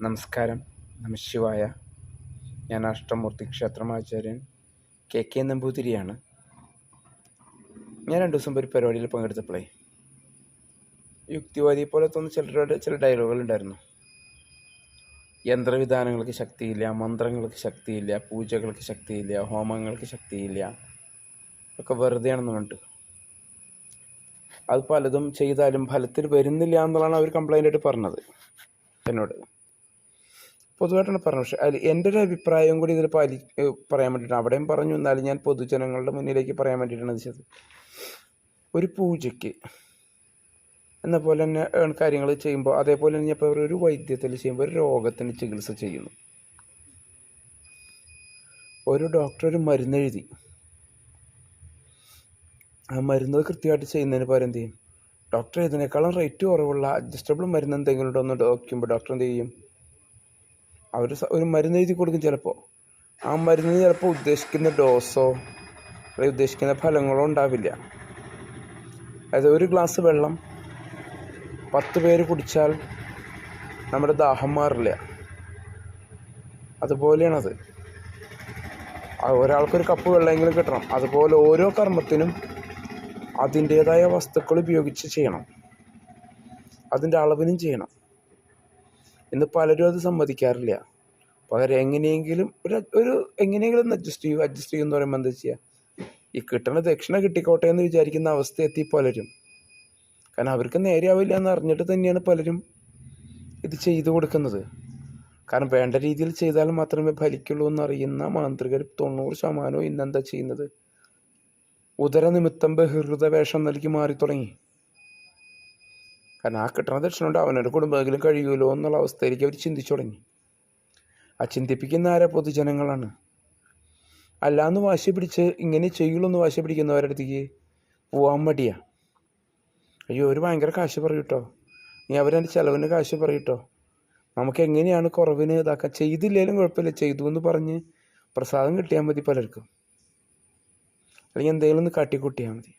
നമസ്കാരം. നമഃശിവായ. ഞാൻ അഷ്ടമൂർത്തി ക്ഷേത്രമാചാര്യൻ കെ നമ്പൂതിരിയാണ്. ഞാൻ 2 ദിവസം ഒരു പരിപാടിയിൽ പങ്കെടുത്തപ്പോഴേ യുക്തിവാദിയെ പോലെ തോന്നുന്ന ചില ഡയലോഗുകൾ ഉണ്ടായിരുന്നു. യന്ത്രവിധാനങ്ങൾക്ക് ശക്തിയില്ല, മന്ത്രങ്ങൾക്ക് ശക്തിയില്ല, പൂജകൾക്ക് ശക്തിയില്ല, ഹോമങ്ങൾക്ക് ശക്തിയില്ല, ഒക്കെ വെറുതെയാണെന്ന് പറഞ്ഞിട്ട് അത് പലതും ചെയ്താലും ഫലത്തിൽ വരുന്നില്ല എന്നുള്ളതാണ് അവർ കംപ്ലൈൻ്റായിട്ട് പറഞ്ഞത് എന്നോട്. പൊതുവായിട്ടാണ് പറഞ്ഞത്. പക്ഷേ അതിൽ എൻ്റെ ഒരു അഭിപ്രായം കൂടി ഇതിൽ പറയാൻ വേണ്ടിയിട്ടാണ്. അവിടെയും പറഞ്ഞു, എന്നാലും ഞാൻ പൊതുജനങ്ങളുടെ മുന്നിലേക്ക് പറയാൻ വേണ്ടിയിട്ടാണ് അത് ചെയ്തത്. ഒരു പൂജയ്ക്ക് എന്ന പോലെ തന്നെ കാര്യങ്ങൾ ചെയ്യുമ്പോൾ, അതേപോലെ തന്നെ ഇപ്പോൾ ഒരു വൈദ്യത്തിൽ ചെയ്യുമ്പോൾ ഒരു രോഗത്തിന് ചികിത്സ ചെയ്യുന്നു. ഒരു ഡോക്ടർ ഒരു മരുന്നെഴുതി, ആ മരുന്ന് കൃത്യമായിട്ട് ചെയ്യുന്നതിന് പകരം എന്ത് ചെയ്യും, ഡോക്ടർ ഇതിനേക്കാളും റേറ്റ് കുറവുള്ള അഡ്ജസ്റ്റബിൾ മരുന്ന് എന്തെങ്കിലും ഉണ്ടോ എന്ന് നോക്കുമ്പോൾ ഡോക്ടർ എന്ത് ചെയ്യും, അവർ ഒരു മരുന്ന് എഴുതി കൊടുക്കും. ചിലപ്പോൾ ആ മരുന്നിന് ചിലപ്പോൾ ഉദ്ദേശിക്കുന്ന ഡോസോ അല്ലെങ്കിൽ ഉദ്ദേശിക്കുന്ന ഫലങ്ങളോ ഉണ്ടാവില്ല. അതായത് ഒരു ഗ്ലാസ് വെള്ളം 10 പേര് കുടിച്ചാൽ നമ്മുടെ ദാഹം മാറില്ല. അതുപോലെയാണത്. ഒരാൾക്കൊരു കപ്പ് വെള്ളമെങ്കിലും കിട്ടണം. അതുപോലെ ഓരോ കർമ്മത്തിനും അതിൻ്റേതായ വസ്തുക്കൾ ഉപയോഗിച്ച് ചെയ്യണം, അതിൻ്റെ അളവിനും ചെയ്യണം. ഇന്ന് പലരും അത് സമ്മതിക്കാറില്ല. പകരം എങ്ങനെയെങ്കിലും എങ്ങനെയെങ്കിലും അഡ്ജസ്റ്റ് ചെയ്യുമെന്ന് പറയുമ്പോൾ എന്താ ചെയ്യുക, ഈ കിട്ടണ ദക്ഷിണ കിട്ടിക്കോട്ടെ എന്ന് വിചാരിക്കുന്ന അവസ്ഥ എത്തി പലരും. കാരണം അവർക്ക് നേരെയാവില്ല എന്ന് അറിഞ്ഞിട്ട് തന്നെയാണ് പലരും ഇത് ചെയ്തു കൊടുക്കുന്നത്. കാരണം വേണ്ട രീതിയിൽ ചെയ്താൽ മാത്രമേ ഫലിക്കുള്ളൂ എന്നറിയുന്ന മാന്ത്രികർ 90% ഇന്നെന്താ ചെയ്യുന്നത്, ഉദരനിമിത്തം ബഹിർഹൃത വേഷം നൽകി മാറി തുടങ്ങി. കാരണം ആ കിട്ടണ ദക്ഷിണ കൊണ്ട് അവനൊരു കുടുംബമെങ്കിലും കഴിയുമല്ലോ എന്നുള്ള അവസ്ഥയിലേക്ക് അവർ ചിന്തിച്ചു തുടങ്ങി. ആ ചിന്തിപ്പിക്കുന്ന ആരാ? പൊതുജനങ്ങളാണ്. അല്ലാന്ന് വാശി പിടിച്ച് ഇങ്ങനെ ചെയ്യുള്ളൂ എന്ന് വാശി പിടിക്കുന്നവരുടെ അടുത്തേക്ക് പോകാൻ മടിയാ. അയ്യോ ഒരു ഭയങ്കര കാശ് പറയൂട്ടോ, നീ അവരെൻ്റെ ചിലവിന് കാശ് പറയൂട്ടോ, നമുക്ക് എങ്ങനെയാണ് കുറവിന് ഇതാക്കാൻ, ചെയ്തില്ലേലും കുഴപ്പമില്ല, ചെയ്തു എന്ന് പറഞ്ഞ് പ്രസാദം കിട്ടിയാൽ മതി പലർക്കും, അല്ലെങ്കിൽ എന്തെങ്കിലും ഒന്ന് കാട്ടിക്കൂട്ടിയാൽ മതി.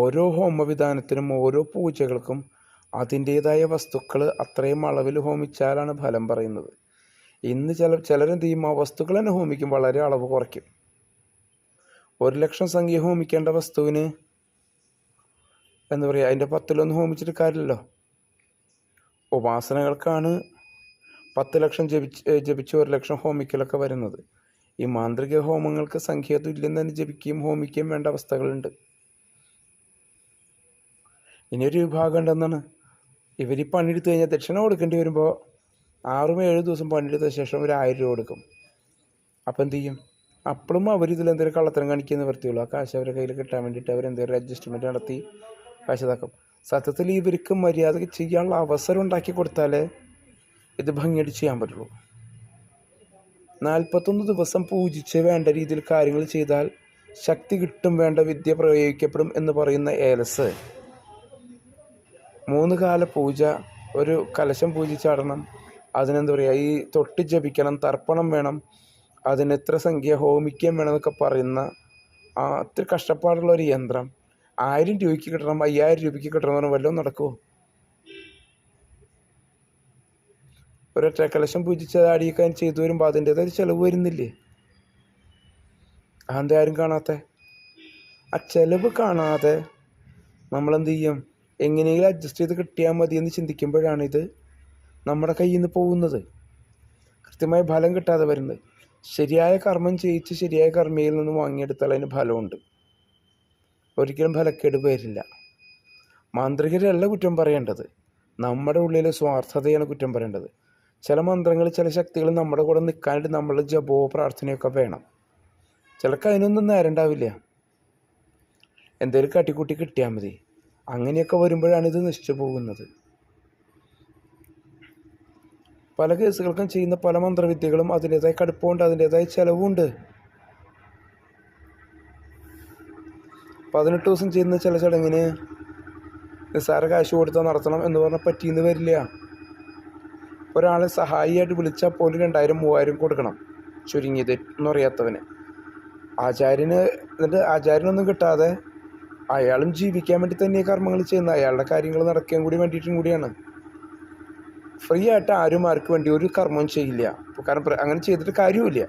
ഓരോ ഹോമവിധാനത്തിനും ഓരോ പൂജകൾക്കും അതിൻ്റേതായ വസ്തുക്കൾ അത്രയും അളവിൽ ഹോമിച്ചാലാണ് ഫലം പറയുന്നത്. ഇന്ന് ചിലരെന്ത് ചെയ്യും, ആ വസ്തുക്കൾ തന്നെ ഹോമിക്കും, വളരെ അളവ് കുറയ്ക്കും. 1,00,000 സംഖ്യ ഹോമിക്കേണ്ട വസ്തുവിന് എന്താ പറയുക, അതിൻ്റെ 10 ഹോമിച്ചിട്ട് കാര്യമില്ലല്ലോ. ഉപാസനകൾക്കാണ് 10 ലക്ഷം ജപിച്ച് 1,00,000 ഹോമിക്കലൊക്കെ വരുന്നത്. ഈ മാന്ത്രിക ഹോമങ്ങൾക്ക് സംഖ്യ തുല്യം തന്നെ ജപിക്കുകയും ഹോമിക്കുകയും വേണ്ട അവസ്ഥകളുണ്ട്. ഇനിയൊരു വിഭാഗം ഉണ്ടെന്നാണ്, ഇവർ ഈ പണിയെടുത്ത് കഴിഞ്ഞാൽ ദക്ഷിണ കൊടുക്കേണ്ടി വരുമ്പോൾ 6-7 ദിവസം പണിയെടുത്ത ശേഷം ഒരു 1000 രൂപ കൊടുക്കും. അപ്പം എന്ത് ചെയ്യും, അപ്പോഴും അവരിതിലെന്തെങ്കിലും കള്ളത്തരം കാണിക്കുന്ന വൃത്തിയുള്ളൂ. ആ കാശ് അവരുടെ കയ്യിൽ കിട്ടാൻ വേണ്ടിയിട്ട് അവരെന്തെങ്കിലും അഡ്ജസ്റ്റ്മെൻറ്റ് നടത്തി കാശ് ഇതാക്കും. സത്യത്തിൽ ഇവർക്ക് മര്യാദയ്ക്ക് ചെയ്യാനുള്ള അവസരം ഉണ്ടാക്കി കൊടുത്താലേ ഇത് ഭംഗിയായിട്ട് ചെയ്യാൻ പറ്റുള്ളൂ. 41 ദിവസം പൂജിച്ച് വേണ്ട രീതിയിൽ കാര്യങ്ങൾ ചെയ്താൽ ശക്തി കിട്ടും, വേണ്ട വിദ്യ പ്രയോഗിക്കപ്പെടും എന്ന് പറയുന്ന ഏലസ് 3 കാല പൂജ, ഒരു കലശം പൂജിച്ചാടണം, അതിനെന്താ പറയുക, ഈ തൊട്ട് ജപിക്കണം, തർപ്പണം വേണം, അതിന് എത്ര സംഖ്യ ഹോമിക്കാൻ വേണം എന്നൊക്കെ പറയുന്ന അത്ര കഷ്ടപ്പാടുള്ള ഒരു യന്ത്രം 1000 രൂപയ്ക്ക് കിട്ടണം, 5000 രൂപയ്ക്ക് കിട്ടണം എന്ന് പറഞ്ഞാൽ വല്ലതും നടക്കുമോ? ഒരൊറ്റ കലശം പൂജിച്ച് അടിയിക്കാൻ ചെയ്തു വരുമ്പോൾ അതിൻ്റേതായ ചിലവ് വരുന്നില്ലേ? അതെന്താ ആരും കാണാത്ത? ആ ചിലവ് കാണാതെ നമ്മളെന്ത് ചെയ്യും, എങ്ങനെയെങ്കിലും അഡ്ജസ്റ്റ് ചെയ്ത് കിട്ടിയാൽ മതി എന്ന് ചിന്തിക്കുമ്പോഴാണ് ഇത് നമ്മുടെ കയ്യിൽ നിന്ന് പോകുന്നത്, കൃത്യമായ ഫലം കിട്ടാതെ വരുന്നത്. ശരിയായ കർമ്മം ചെയ്യിച്ച് ശരിയായ കർമ്മയിൽ നിന്ന് വാങ്ങിയെടുത്താൽ അതിന് ഫലമുണ്ട്, ഒരിക്കലും ഫലക്കേട് വരില്ല. മാന്ത്രികരല്ല കുറ്റം പറയേണ്ടത്, നമ്മുടെ ഉള്ളിലെ സ്വാർത്ഥതയാണ് കുറ്റം പറയേണ്ടത്. ചില മന്ത്രങ്ങൾ, ചില ശക്തികൾ നമ്മുടെ കൂടെ നിൽക്കാനായിട്ട് നമ്മളുടെ ജപമോ പ്രാർത്ഥനയൊക്കെ വേണം. ചിലർക്ക് അതിനൊന്നും നേരം ഉണ്ടാവില്ല, എന്തെങ്കിലും കാട്ടിക്കൂട്ടി കിട്ടിയാൽ മതി. അങ്ങനെയൊക്കെ വരുമ്പോഴാണ് ഇത് നശിച്ചു പോകുന്നത്. പല കേസുകൾക്കും ചെയ്യുന്ന പല മന്ത്രവിദ്യകളും അതിൻ്റേതായ കടുപ്പമുണ്ട്, അതിൻ്റേതായ ചിലവുണ്ട്. 18 ദിവസം ചെയ്യുന്ന ചില ചടങ്ങിന് നിസ്സാര കാശ് കൊടുത്താൽ നടത്തണം എന്ന് പറഞ്ഞാൽ പറ്റിയെന്ന് വരില്ല. ഒരാളെ സഹായിയായിട്ട് വിളിച്ചാൽ പോലും 2000-3000 കൊടുക്കണം, ചുരുങ്ങിയത് എന്നറിയാത്തവന്. എന്നിട്ട് ആചാര്യനൊന്നും കിട്ടാതെ അയാളും ജീവിക്കാൻ വേണ്ടി തന്നെ കർമ്മങ്ങൾ ചെയ്യുന്ന, അയാളുടെ കാര്യങ്ങൾ നടക്കാൻ കൂടി വേണ്ടിയിട്ടും കൂടിയാണ്. ഫ്രീ ആയിട്ട് ആരും ആർക്ക് വേണ്ടി ഒരു കർമ്മവും ചെയ്യില്ല. കാരണം അങ്ങനെ ചെയ്തിട്ട് കാര്യവുമില്ല.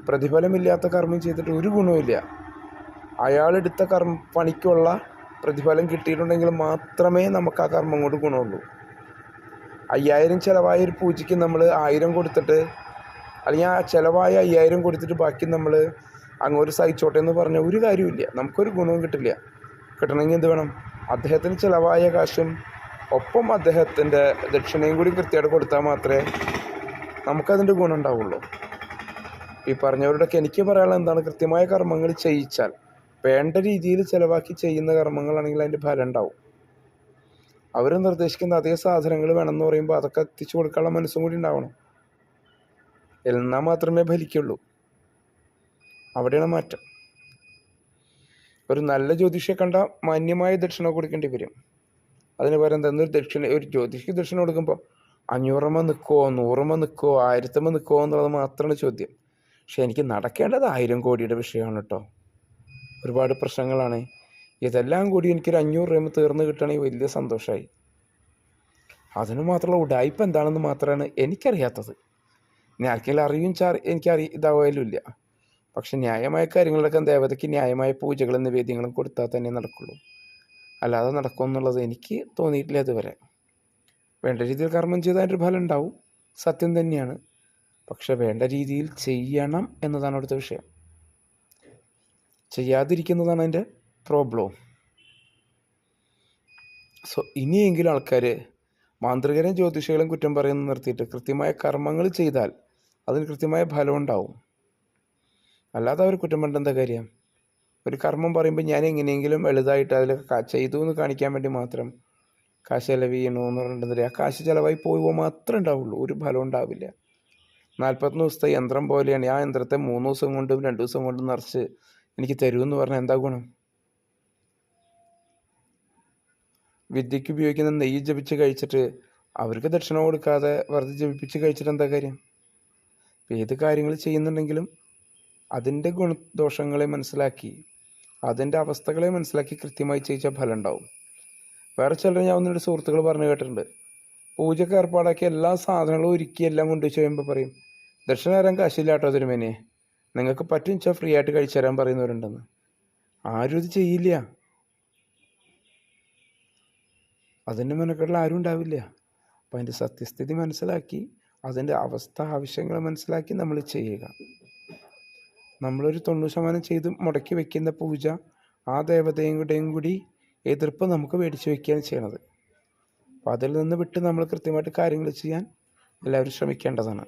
പ്രതിഫലമില്ലാത്ത കർമ്മം ചെയ്തിട്ട് ഒരു ഗുണവുമില്ല. അയാളെടുത്ത പണിക്കുള്ള പ്രതിഫലം കിട്ടിയിട്ടുണ്ടെങ്കിൽ മാത്രമേ നമുക്ക് ആ കർമ്മം കൊണ്ട് ഗുണമുള്ളൂ. 5000 ചിലവായ ഒരു പൂജയ്ക്ക് നമ്മൾ 1000 കൊടുത്തിട്ട്, അല്ലെങ്കിൽ ആ ചിലവായ 5000 കൊടുത്തിട്ട് ബാക്കി നമ്മൾ അങ്ങോട്ട് സഹിച്ചോട്ടെ എന്ന് പറഞ്ഞാൽ ഒരു കാര്യമില്ല, നമുക്കൊരു ഗുണവും കിട്ടില്ല. കിട്ടണമെങ്കിൽ എന്ത് വേണം? അദ്ദേഹത്തിന് ചിലവായ കാശും ഒപ്പം അദ്ദേഹത്തിൻ്റെ ദക്ഷിണയും കൂടി കൃത്യമായിട്ട് കൊടുത്താൽ മാത്രമേ നമുക്കതിൻ്റെ ഗുണം ഉണ്ടാവുള്ളൂ. ഈ പറഞ്ഞവരോടൊക്കെ എനിക്ക് പറയാനുള്ളത് എന്താണ്? കൃത്യമായ കർമ്മങ്ങൾ ചെയ്യിച്ചാൽ, വേണ്ട രീതിയിൽ ചിലവാക്കി ചെയ്യുന്ന കർമ്മങ്ങളാണെങ്കിൽ അതിൻ്റെ ഫലം ഉണ്ടാവും. അവർ നിർദ്ദേശിക്കുന്ന അതേ സാധനങ്ങൾ വേണമെന്ന് പറയുമ്പോൾ അതൊക്കെ എത്തിച്ചു കൊടുക്കാനുള്ള മനസ്സും കൂടി ഉണ്ടാവണം. എന്നാൽ മാത്രമേ ഫലിക്കുള്ളൂ. അവിടെയാണ് മാറ്റം. ഒരു നല്ല ജ്യോതിഷിയെ കണ്ട മാന്യമായ ദക്ഷിണ കൊടുക്കേണ്ടി വരും. അതിന് പകരം തന്നൊരു ഒരു ജ്യോതിഷിക്ക് ദക്ഷിണ കൊടുക്കുമ്പോൾ 500 നിൽക്കുമോ, 100 നിൽക്കുമോ, 1000 നിൽക്കുമോ എന്നുള്ളത് മാത്രമാണ് ചോദ്യം. പക്ഷെ എനിക്ക് നടക്കേണ്ടത് 1000 കോടിയുടെ വിഷയമാണ് കേട്ടോ. ഒരുപാട് പ്രശ്നങ്ങളാണ്. ഇതെല്ലാം കൂടി എനിക്കൊരു 500 രൂപ തീർന്ന് കിട്ടുകയാണെങ്കിൽ വലിയ സന്തോഷമായി. അതിന് മാത്രമുള്ള ഉടായ്പ എന്താണെന്ന് മാത്രമാണ് എനിക്കറിയാത്തത്. ഇനി ആർക്കെങ്കിലും അറിയും ഇതാവാലും ഇല്ല. പക്ഷെ ന്യായമായ കാര്യങ്ങളൊക്കെ ദേവതയ്ക്ക് ന്യായമായ പൂജകളും നിവേദ്യങ്ങളും കൊടുത്താൽ തന്നെ നടക്കുള്ളൂ. അല്ലാതെ നടക്കുമെന്നുള്ളത് എനിക്ക് തോന്നിയിട്ടില്ല ഇതുവരെ. വേണ്ട രീതിയിൽ കർമ്മം ചെയ്താൽ അതിൻ്റെ ഫലം ഉണ്ടാവും, സത്യം തന്നെയാണ്. പക്ഷെ വേണ്ട രീതിയിൽ ചെയ്യണം എന്നതാണ് അവിടുത്തെ വിഷയം. ചെയ്യാതിരിക്കുന്നതാണ് അതിൻ്റെ പ്രോബ്ലം. സോ ഇനിയെങ്കിലും ആൾക്കാർ മാന്ത്രികരും ജ്യോതിഷികളും കുറ്റം പറയുന്നത് നിർത്തിയിട്ട് കൃത്യമായ കർമ്മങ്ങൾ ചെയ്താൽ അതിന് കൃത്യമായ ഫലം ഉണ്ടാവും. അല്ലാതെ അവർ കുറ്റം പറഞ്ഞ എന്താ കാര്യം? ഒരു കർമ്മം പറയുമ്പോൾ ഞാൻ എങ്ങനെയെങ്കിലും എളുതായിട്ട് അതിൽ ചെയ്തു എന്ന് കാണിക്കാൻ വേണ്ടി മാത്രം കാശ് ചിലവ് ചെയ്യണമെന്ന് പറഞ്ഞിട്ടുണ്ടെങ്കിൽ ആ കാശ് ചിലവായി പോകുമ്പോൾ മാത്രമേ ഉണ്ടാവുള്ളൂ, ഒരു ഫലം ഉണ്ടാവില്ല. 41 ദിവസത്തെ യന്ത്രം പോലെയാണ്. ആ യന്ത്രത്തെ 3 ദിവസം കൊണ്ടും 2 ദിവസം കൊണ്ടും നിറച്ച് എനിക്ക് തരുമെന്ന് പറഞ്ഞാൽ എന്താ ഗുണം? വിദ്യയ്ക്ക് ഉപയോഗിക്കുന്ന നെയ്യ് ജപിച്ച് കഴിച്ചിട്ട് അവർക്ക് ദക്ഷിണ കൊടുക്കാതെ വെറുതെ ജപിപ്പിച്ച് കഴിച്ചിട്ട് എന്താ കാര്യം? ഏത് കാര്യങ്ങൾ ചെയ്യുന്നുണ്ടെങ്കിലും അതിൻ്റെ ഗുണദോഷങ്ങളെ മനസ്സിലാക്കി, അതിൻ്റെ അവസ്ഥകളെ മനസ്സിലാക്കി കൃത്യമായി ചെയ്യിച്ചാൽ ഫലം ഉണ്ടാവും. വേറെ ചിലർ, ഞാൻ ഒന്നിൻ്റെ സുഹൃത്തുക്കൾ പറഞ്ഞു കേട്ടിട്ടുണ്ട്, പൂജയ്ക്ക് ഏർപ്പാടാക്കി എല്ലാ സാധനങ്ങളും ഒരുക്കി എല്ലാം കൊണ്ടുവച്ച് കഴിയുമ്പോൾ പറയും, ദക്ഷിണ തരാൻ കാശില്ലാട്ടോ തിരുമേനെ, നിങ്ങൾക്ക് പറ്റും വെച്ചാൽ ഫ്രീ ആയിട്ട് കഴിച്ചു തരാൻ പറയുന്നവരുണ്ടെന്ന്. ആരും ഇത് ചെയ്യില്ല. അതിൻ്റെ മെനക്കെട്ടിൽ ആരും ഉണ്ടാവില്ല. അപ്പം അതിൻ്റെ സത്യസ്ഥിതി മനസ്സിലാക്കി അതിൻ്റെ അവസ്ഥ ആവശ്യങ്ങൾ മനസ്സിലാക്കി നമ്മൾ ചെയ്യുക. നമ്മളൊരു 90% ചെയ്ത് മുടക്കി വയ്ക്കുന്ന പൂജ ആ ദേവതയുടെയും കൂടി എതിർപ്പ് നമുക്ക് മേടിച്ച് വയ്ക്കുകയാണ് ചെയ്യണത്. അപ്പോൾ അതിൽ നിന്ന് വിട്ട് നമ്മൾ കൃത്യമായിട്ട് കാര്യങ്ങൾ ചെയ്യാൻ എല്ലാവരും ശ്രമിക്കേണ്ടതാണ്.